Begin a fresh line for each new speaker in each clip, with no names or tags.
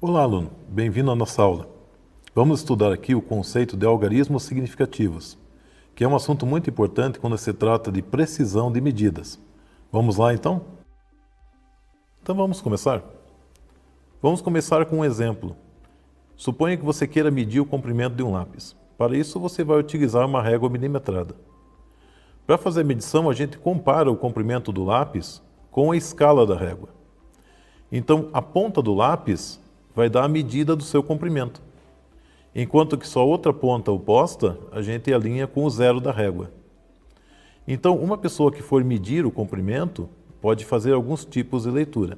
Olá, aluno. Bem-vindo à nossa aula. Vamos estudar aqui o conceito de algarismos significativos, que é um assunto muito importante quando se trata de precisão de medidas. Vamos lá, então? Então vamos começar? Vamos começar com um exemplo. Suponha que você queira medir o comprimento de um lápis. Para isso, você vai utilizar uma régua milimetrada. Para fazer a medição, a gente compara o comprimento do lápis com a escala da régua. Então, a ponta do lápis vai dar a medida do seu comprimento, enquanto que só a outra ponta oposta a gente alinha com o zero da régua. Então, uma pessoa que for medir o comprimento pode fazer alguns tipos de leitura.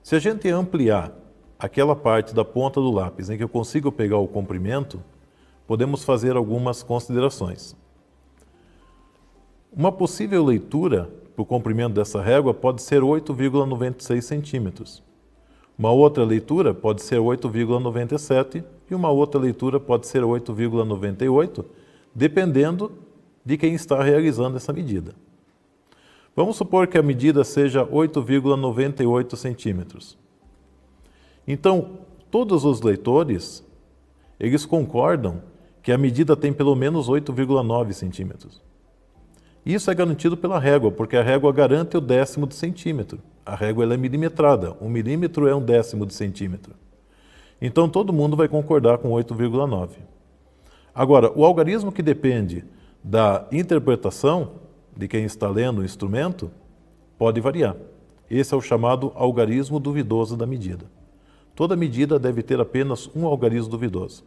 Se a gente ampliar aquela parte da ponta do lápis em que eu consigo pegar o comprimento, podemos fazer algumas considerações. Uma possível leitura para o comprimento dessa régua pode ser 8,96 centímetros. Uma outra leitura pode ser 8,97 e uma outra leitura pode ser 8,98, dependendo de quem está realizando essa medida. Vamos supor que a medida seja 8,98 centímetros. Então, todos os leitores, eles concordam que a medida tem pelo menos 8,9 centímetros. Isso é garantido pela régua, porque a régua garante o décimo de centímetro. A régua ela é milimetrada, 1 milímetro é um décimo de centímetro. Então todo mundo vai concordar com 8,9. Agora, o algarismo que depende da interpretação de quem está lendo o instrumento pode variar. Esse é o chamado algarismo duvidoso da medida. Toda medida deve ter apenas um algarismo duvidoso.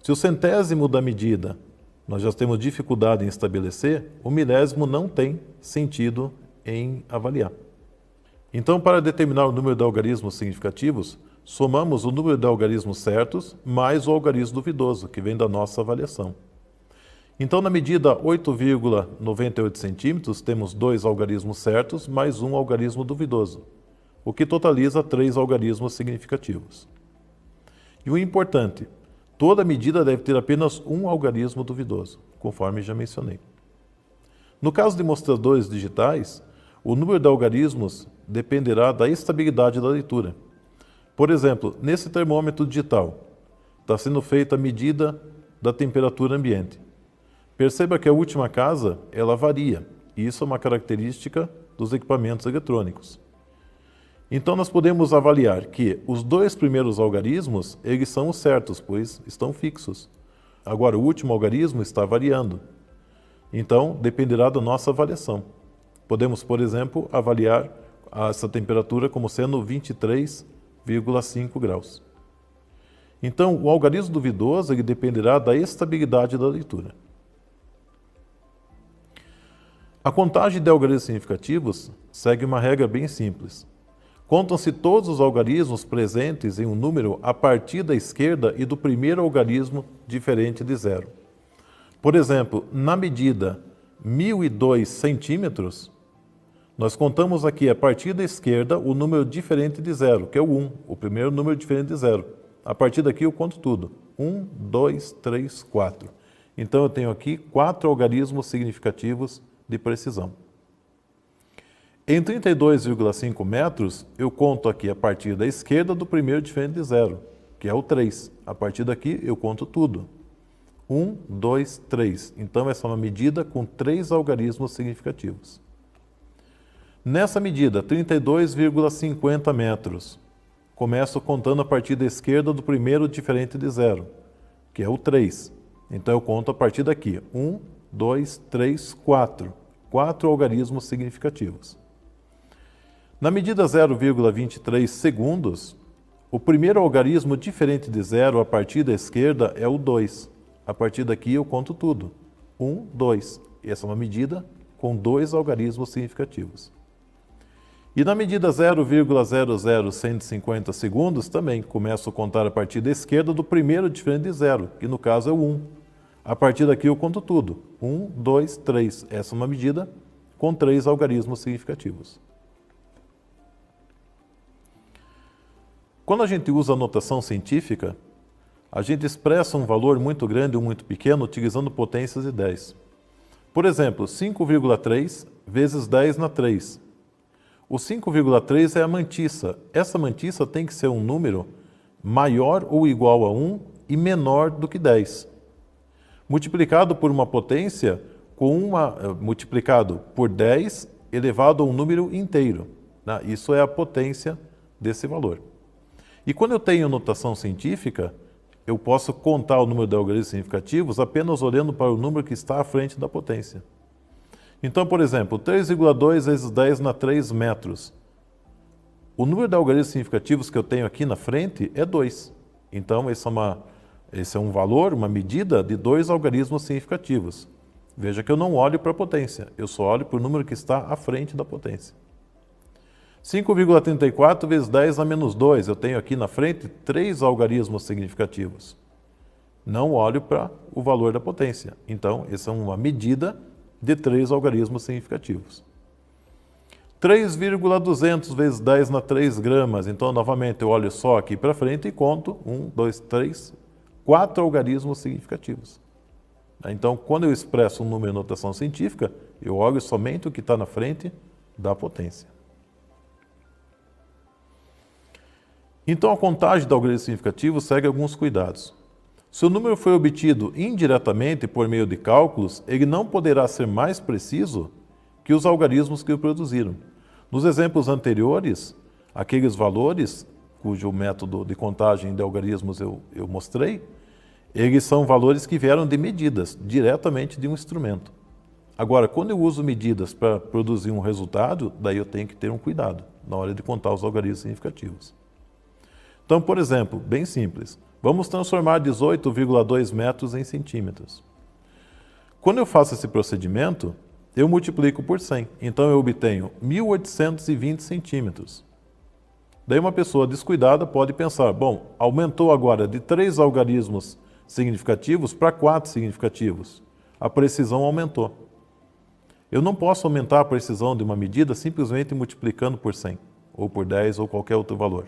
Se o centésimo da medida nós já temos dificuldade em estabelecer, o milésimo não tem sentido em avaliar. Então, para determinar o número de algarismos significativos, somamos o número de algarismos certos mais o algarismo duvidoso, que vem da nossa avaliação. Então, na medida 8,98 centímetros, temos 2 algarismos certos mais um algarismo duvidoso, o que totaliza 3 algarismos significativos. E o importante, toda medida deve ter apenas um algarismo duvidoso, conforme já mencionei. No caso de mostradores digitais, o número de algarismos dependerá da estabilidade da leitura. Por exemplo, nesse termômetro digital, está sendo feita a medida da temperatura ambiente. Perceba que a última casa, ela varia, e isso é uma característica dos equipamentos eletrônicos. Então nós podemos avaliar que os 2 primeiros algarismos, eles são os certos, pois estão fixos. Agora o último algarismo está variando. Então dependerá da nossa avaliação. Podemos, por exemplo, avaliar essa temperatura como sendo 23,5 graus. Então o algarismo duvidoso ele dependerá da estabilidade da leitura. A contagem de algarismos significativos segue uma regra bem simples. Contam-se todos os algarismos presentes em um número a partir da esquerda e do primeiro algarismo diferente de zero. Por exemplo, na medida 1002 centímetros, nós contamos aqui a partir da esquerda o número diferente de zero, que é o 1, o primeiro número diferente de zero. A partir daqui eu conto tudo. 1, 2, 3, 4. Então eu tenho aqui 4 algarismos significativos de precisão. Em 32,5 metros, eu conto aqui a partir da esquerda do primeiro diferente de zero, que é o 3. A partir daqui eu conto tudo. 1, 2, 3. Então essa é uma medida com 3 algarismos significativos. Nessa medida, 32,50 metros, começo contando a partir da esquerda do primeiro diferente de zero, que é o 3. Então eu conto a partir daqui. 1, 2, 3, 4. 4 algarismos significativos. Na medida 0,23 segundos, o primeiro algarismo diferente de zero a partir da esquerda é o 2. A partir daqui eu conto tudo. 1, 2. Essa é uma medida com 2 algarismos significativos. E na medida 0,00150 segundos, também começo a contar a partir da esquerda do primeiro diferente de zero, que no caso é o 1. A partir daqui eu conto tudo. 1, 2, 3. Essa é uma medida com 3 algarismos significativos. Quando a gente usa a notação científica, a gente expressa um valor muito grande ou muito pequeno utilizando potências de 10. Por exemplo, 5,3 vezes 10 na 3. O 5,3 é a mantissa. Essa mantissa tem que ser um número maior ou igual a 1 e menor do que 10. Multiplicado por uma potência multiplicado por 10 elevado a um número inteiro. Né? Isso é a potência desse valor. E quando eu tenho notação científica, eu posso contar o número de algarismos significativos apenas olhando para o número que está à frente da potência. Então, por exemplo, 3,2 vezes 10 na 3 metros. O número de algarismos significativos que eu tenho aqui na frente é 2. Então, esse é um valor, uma medida de 2 algarismos significativos. Veja que eu não olho para a potência, eu só olho para o número que está à frente da potência. 5,34 vezes 10 a menos 2. Eu tenho aqui na frente 3 algarismos significativos. Não olho para o valor da potência. Então, essa é uma medida de 3 algarismos significativos. 3,200 vezes 10 na 3 gramas. Então, novamente, eu olho só aqui para frente e conto 1, 2, 3, 4 algarismos significativos. Então, quando eu expresso um número em notação científica, eu olho somente o que está na frente da potência. Então, a contagem de algarismos significativos segue alguns cuidados. Se o número foi obtido indiretamente por meio de cálculos, ele não poderá ser mais preciso que os algarismos que o produziram. Nos exemplos anteriores, aqueles valores, cujo método de contagem de algarismos eu mostrei, eles são valores que vieram de medidas, diretamente de um instrumento. Agora, quando eu uso medidas para produzir um resultado, daí eu tenho que ter um cuidado na hora de contar os algarismos significativos. Então, por exemplo, bem simples, vamos transformar 18,2 metros em centímetros. Quando eu faço esse procedimento, eu multiplico por 100. Então, eu obtenho 1.820 centímetros. Daí uma pessoa descuidada pode pensar, bom, aumentou agora de 3 algarismos significativos para 4 significativos. A precisão aumentou. Eu não posso aumentar a precisão de uma medida simplesmente multiplicando por 100, ou por 10, ou qualquer outro valor.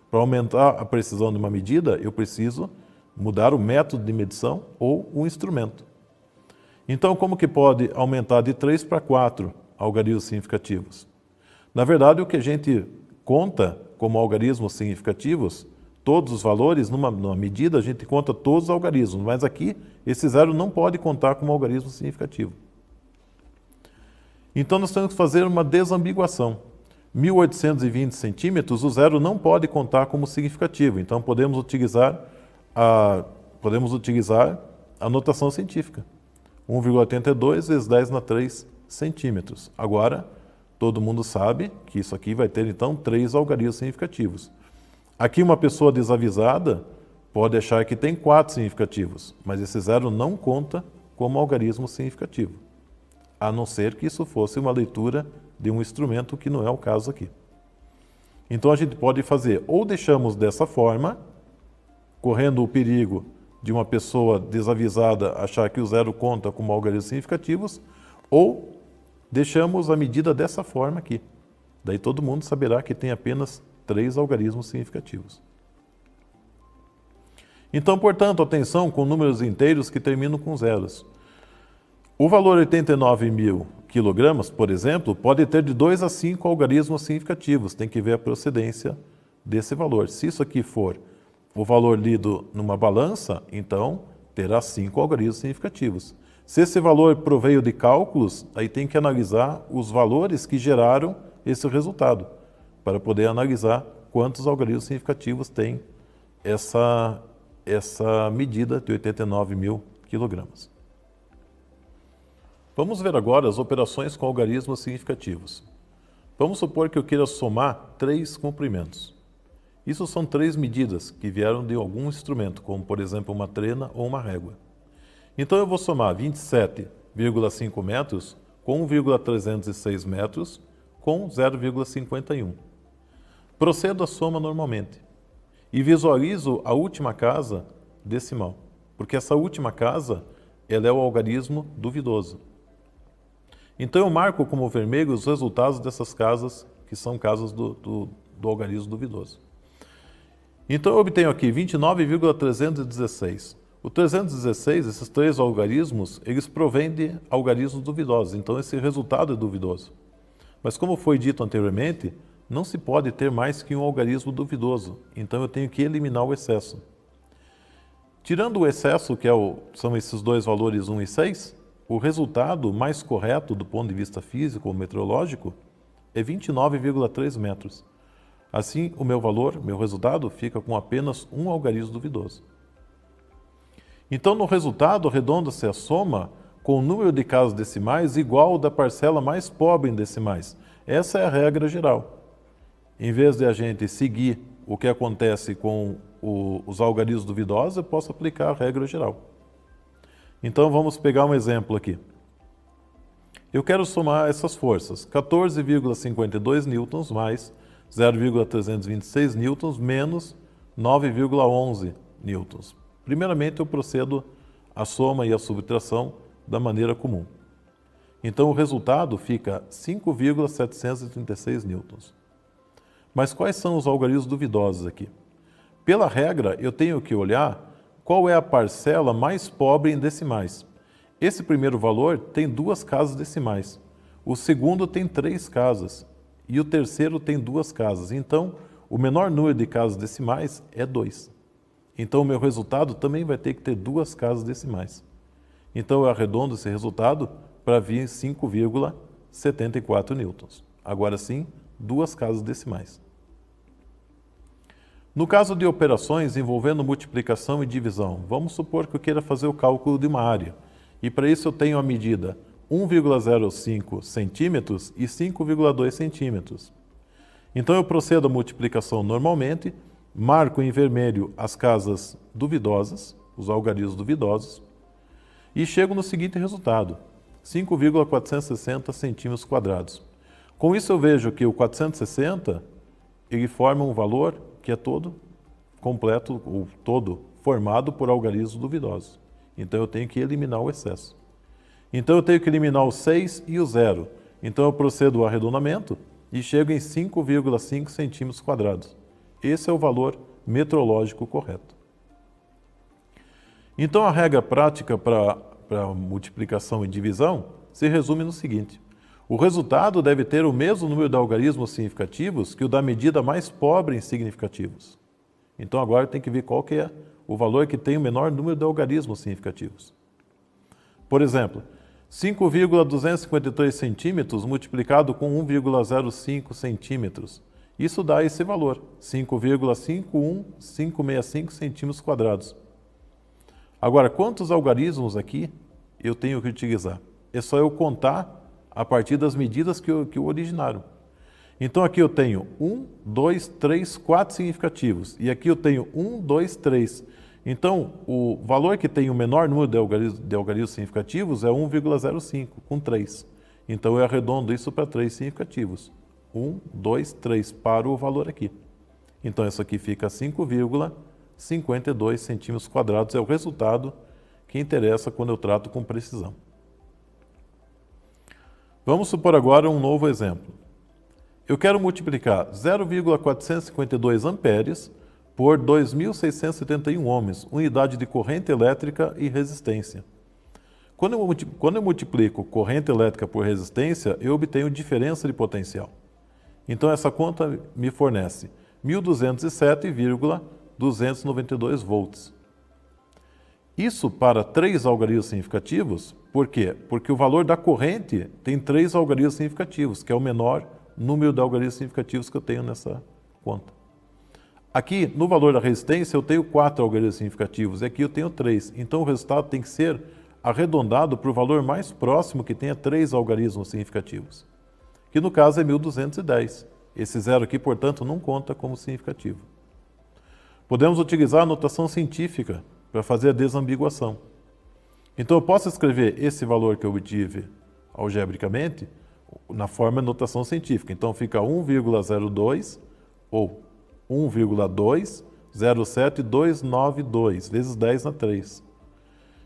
Para aumentar a precisão de uma medida, eu preciso mudar o método de medição ou o instrumento. Então, como que pode aumentar de 3 para 4 algarismos significativos? Na verdade, o que a gente conta como algarismos significativos, todos os valores, numa medida, a gente conta todos os algarismos, mas aqui, esse zero não pode contar como algarismo significativo. Então, nós temos que fazer uma desambiguação. 1.820 centímetros, o zero não pode contar como significativo. Então, podemos utilizar a notação científica. 1,82 vezes 10 na 3 centímetros. Agora, todo mundo sabe que isso aqui vai ter, então, 3 algarismos significativos. Aqui, uma pessoa desavisada pode achar que tem 4 significativos, mas esse zero não conta como algarismo significativo, a não ser que isso fosse uma leitura de um instrumento, que não é o caso aqui. Então, a gente pode fazer, ou deixamos dessa forma, correndo o perigo de uma pessoa desavisada achar que o zero conta como algarismos significativos, ou deixamos a medida dessa forma aqui. Daí todo mundo saberá que tem apenas 3 algarismos significativos. Então, portanto, atenção com números inteiros que terminam com zeros. O valor 89.000 quilogramas, por exemplo, pode ter de 2 a 5 algarismos significativos. Tem que ver a procedência desse valor. Se isso aqui for o valor lido numa balança, então terá 5 algarismos significativos. Se esse valor proveio de cálculos, aí tem que analisar os valores que geraram esse resultado, para poder analisar quantos algarismos significativos tem essa medida de 89.000 quilogramas. Vamos ver agora as operações com algarismos significativos. Vamos supor que eu queira somar 3 comprimentos. Isso são 3 medidas que vieram de algum instrumento, como por exemplo uma trena ou uma régua. Então eu vou somar 27,5 metros com 1,306 metros com 0,51. Procedo a soma normalmente e visualizo a última casa decimal, porque essa última casa ela é o algarismo duvidoso. Então eu marco como vermelho os resultados dessas casas, que são casas do algarismo duvidoso. Então eu obtenho aqui 29,316. O 316, esses 3 algarismos, eles provêm de algarismos duvidosos, então esse resultado é duvidoso. Mas como foi dito anteriormente, não se pode ter mais que um algarismo duvidoso, então eu tenho que eliminar o excesso. Tirando o excesso, que são esses dois valores 1 e 6, o resultado mais correto do ponto de vista físico ou meteorológico é 29,3 metros. Assim, o meu resultado, fica com apenas um algarismo duvidoso. Então, no resultado, arredonda-se a soma com o número de casas decimais igual ao da parcela mais pobre em decimais. Essa é a regra geral. Em vez de a gente seguir o que acontece com os algarismos duvidosos, eu posso aplicar a regra geral. Então, vamos pegar um exemplo aqui. Eu quero somar essas forças, 14,52 newtons mais 0,326 newtons menos 9,11 newtons. Primeiramente, eu procedo a soma e a subtração da maneira comum. Então, o resultado fica 5,736 newtons. Mas quais são os algarismos duvidosos aqui? Pela regra, eu tenho que olhar qual é a parcela mais pobre em decimais. Esse primeiro valor tem 2 casas decimais, o segundo tem 3 casas e o terceiro tem 2 casas. Então, o menor número de casas decimais é 2. Então, o meu resultado também vai ter que ter 2 casas decimais. Então, eu arredondo esse resultado para vir 5,74 newtons. Agora sim, 2 casas decimais. No caso de operações envolvendo multiplicação e divisão, vamos supor que eu queira fazer o cálculo de uma área. E para isso eu tenho a medida 1,05 centímetros e 5,2 centímetros. Então eu procedo a multiplicação normalmente, marco em vermelho as casas duvidosas, os algarismos duvidosos, e chego no seguinte resultado, 5,460 centímetros quadrados. Com isso eu vejo que o 460 ele forma um valor que é todo completo, ou todo formado por algarismos duvidosos. Então eu tenho que eliminar o excesso. Então eu tenho que eliminar o 6 e o 0. Então eu procedo ao arredondamento e chego em 5,5 centímetros quadrados. Esse é o valor metrológico correto. Então a regra prática para multiplicação e divisão se resume no seguinte. O resultado deve ter o mesmo número de algarismos significativos que o da medida mais pobre em significativos. Então agora tem que ver qual que é o valor que tem o menor número de algarismos significativos. Por exemplo, 5,253 centímetros multiplicado com 1,05 centímetros. Isso dá esse valor, 5,51565 centímetros quadrados. Agora, quantos algarismos aqui eu tenho que utilizar? É só eu contar a partir das medidas que o originaram. Então aqui eu tenho 1, 2, 3, 4 significativos. E aqui eu tenho 1, 2, 3. Então, o valor que tem o menor número de algarismos significativos é 1,05, com 3. Então eu arredondo isso para 3 significativos. 1, 2, 3, para o valor aqui. Então isso aqui fica 5,52 centímetros quadrados, é o resultado que interessa quando eu trato com precisão. Vamos supor agora um novo exemplo. Eu quero multiplicar 0,452 amperes por 2.671 ohms, unidade de corrente elétrica e resistência. Quando eu multiplico corrente elétrica por resistência, eu obtenho diferença de potencial. Então essa conta me fornece 1.207,292 volts. Isso para 3 algarismos significativos, por quê? Porque o valor da corrente tem 3 algarismos significativos, que é o menor número de algarismos significativos que eu tenho nessa conta. Aqui, no valor da resistência, eu tenho 4 algarismos significativos, e aqui eu tenho 3. Então o resultado tem que ser arredondado para o valor mais próximo que tenha 3 algarismos significativos, que no caso é 1.210. Esse zero aqui, portanto, não conta como significativo. Podemos utilizar a notação científica para fazer a desambiguação. Então eu posso escrever esse valor que eu obtive algebricamente na forma de notação científica. Então fica 1,02 ou 1,207292 vezes 10 na 3.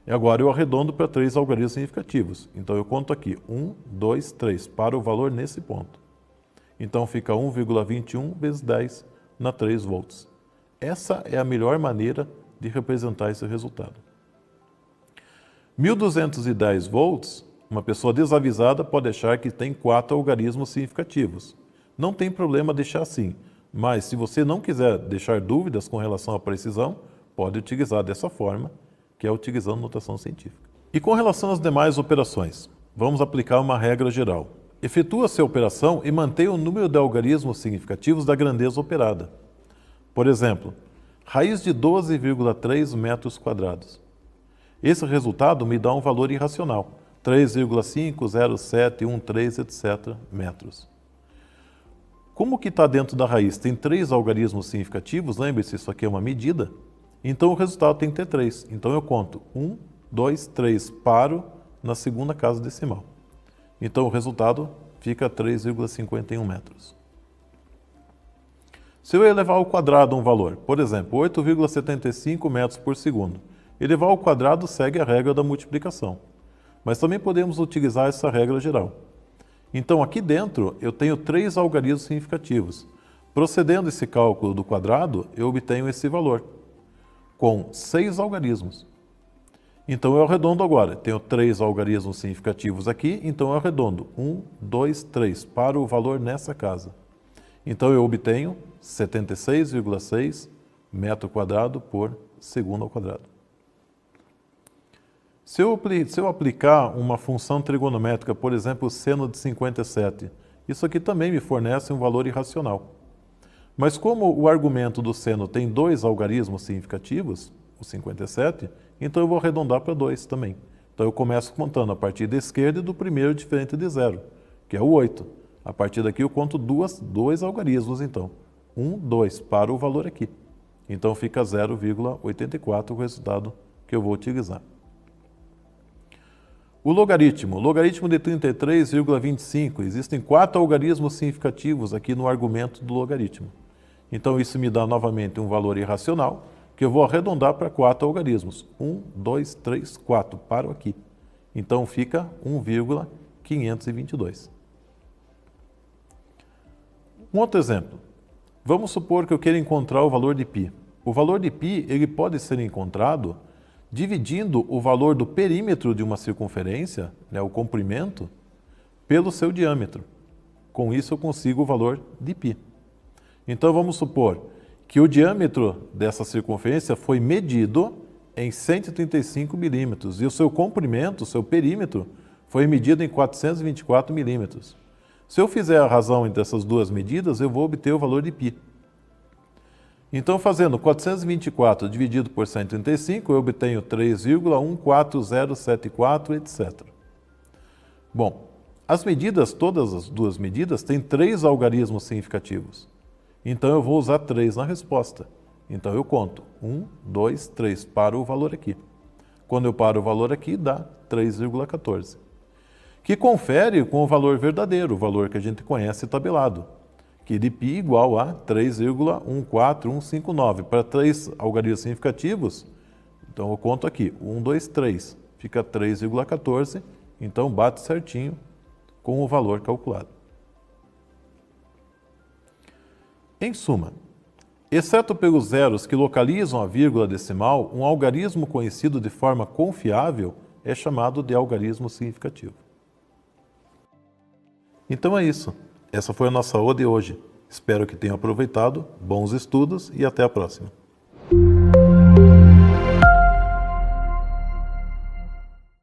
E agora eu arredondo para 3 algarismos significativos. Então eu conto aqui 1, 2, 3 para o valor nesse ponto. Então fica 1,21 vezes 10 na 3 volts. Essa é a melhor maneira de representar esse resultado. 1.210 volts Uma pessoa desavisada pode achar que tem 4 algarismos significativos. Não tem problema deixar assim, mas se você não quiser deixar dúvidas com relação à precisão, pode utilizar dessa forma, que é utilizando notação científica. E com relação às demais operações, vamos aplicar uma regra geral. Efetua-se a operação e mantenha o número de algarismos significativos da grandeza operada. Por exemplo, raiz de 12,3 metros quadrados. Esse resultado me dá um valor irracional, 3,50713, etc. metros. Como que está dentro da raiz? Tem 3 algarismos significativos, lembre-se, isso aqui é uma medida, então o resultado tem que ter 3. Então eu conto 1, 2, 3, paro na segunda casa decimal. Então o resultado fica 3,51 metros. Se eu elevar ao quadrado um valor, por exemplo, 8,75 metros por segundo, elevar ao quadrado segue a regra da multiplicação. Mas também podemos utilizar essa regra geral. Então aqui dentro eu tenho 3 algarismos significativos. Procedendo esse cálculo do quadrado, eu obtenho esse valor, com 6 algarismos. Então eu arredondo agora. Tenho 3 algarismos significativos aqui, então eu arredondo. 1, 2, 3, para o valor nessa casa. Então eu obtenho 76,6 metro quadrado por segundo ao quadrado. Se eu aplicar uma função trigonométrica, por exemplo, seno de 57, isso aqui também me fornece um valor irracional. Mas como o argumento do seno tem 2 algarismos significativos, o 57, então eu vou arredondar para 2 também. Então eu começo contando a partir da esquerda e do primeiro diferente de 0, que é o 8. A partir daqui eu conto 2 algarismos, então. 1, 2, para o valor aqui. Então fica 0,84 o resultado que eu vou utilizar. O logaritmo. Logaritmo de 33,25. Existem 4 algarismos significativos aqui no argumento do logaritmo. Então isso me dá novamente um valor irracional, que eu vou arredondar para 4 algarismos. 1, 2, 3, 4. Paro aqui. Então fica 1,522. Um outro exemplo. Vamos supor que eu queira encontrar o valor de π. O valor de π ele pode ser encontrado dividindo o valor do perímetro de uma circunferência, o comprimento, pelo seu diâmetro. Com isso eu consigo o valor de π. Então vamos supor que o diâmetro dessa circunferência foi medido em 135 milímetros e o seu comprimento, o seu perímetro, foi medido em 424 milímetros. Se eu fizer a razão entre essas duas medidas, eu vou obter o valor de π. Então, fazendo 424 dividido por 135, eu obtenho 3,14074, etc. Bom, as medidas, todas as duas medidas, têm 3 algarismos significativos. Então, eu vou usar 3 na resposta. Então, eu conto 1, 2, 3, paro o valor aqui. Quando eu paro o valor aqui, dá 3,14. Que confere com o valor verdadeiro, o valor que a gente conhece tabelado, que de π igual a 3,14159. Para 3 algarismos significativos, então eu conto aqui, 1, 2, 3, fica 3,14, então bate certinho com o valor calculado. Em suma, exceto pelos zeros que localizam a vírgula decimal, um algarismo conhecido de forma confiável é chamado de algarismo significativo. Então é isso. Essa foi a nossa aula de hoje. Espero que tenham aproveitado, bons estudos e até a próxima.